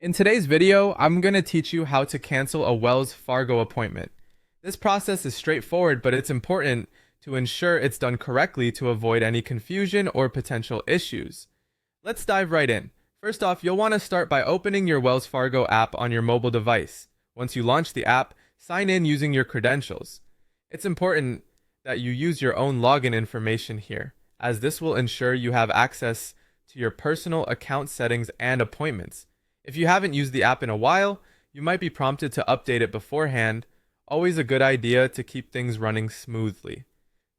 In today's video, I'm going to teach you how to cancel a Wells Fargo appointment. This process is straightforward, but it's important to ensure it's done correctly to avoid any confusion or potential issues. Let's dive right in. First off, you'll want to start by opening your Wells Fargo app on your mobile device. Once you launch the app, sign in using your credentials. It's important that you use your own login information here, as this will ensure you have access to your personal account settings and appointments. If you haven't used the app in a while, you might be prompted to update it beforehand. Always a good idea to keep things running smoothly.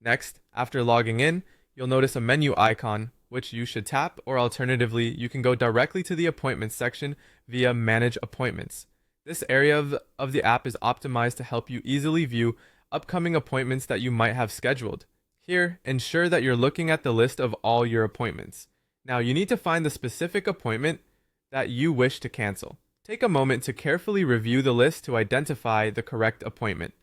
Next, after logging in, you'll notice a menu icon, which you should tap, or alternatively, you can go directly to the appointments section via Manage Appointments. This area of the app is optimized to help you easily view upcoming appointments that you might have scheduled. Here, ensure that you're looking at the list of all your appointments. Now, you need to find the specific appointment that you wish to cancel. Take a moment to carefully review the list to identify the correct appointment.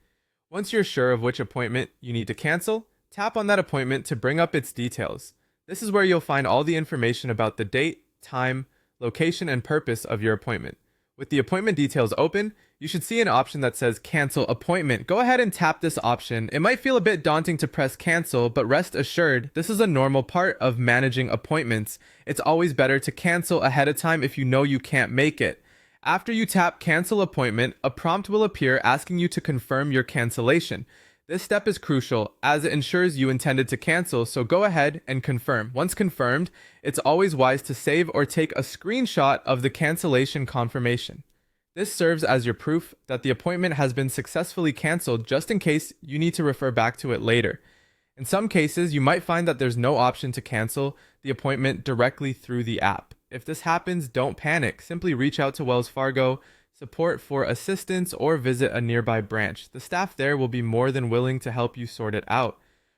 Once you're sure of which appointment you need to cancel, tap on that appointment to bring up its details. This is where you'll find all the information about the date, time, location, and purpose of your appointment. With the appointment details open, you should see an option that says Cancel Appointment. Go ahead and tap this option. It might feel a bit daunting to press cancel, but rest assured, this is a normal part of managing appointments. It's always better to cancel ahead of time if you know you can't make it. After you tap Cancel Appointment, a prompt will appear asking you to confirm your cancellation. This step is crucial as it ensures you intended to cancel, so go ahead and confirm. Once confirmed, it's always wise to save or take a screenshot of the cancellation confirmation. This serves as your proof that the appointment has been successfully canceled, just in case you need to refer back to it later. In some cases, you might find that there's no option to cancel the appointment directly through the app. If this happens, don't panic. Simply reach out to Wells Fargo support for assistance or visit a nearby branch. The staff there will be more than willing to help you sort it out.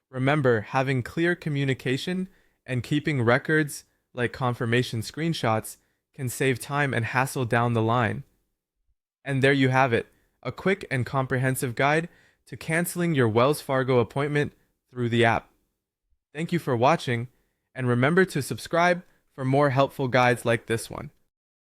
Remember, having clear communication and keeping records like confirmation screenshots can save time and hassle down the line. And there you have it, a quick and comprehensive guide to canceling your Wells Fargo appointment through the app. Thank you for watching, and remember to subscribe for more helpful guides like this one.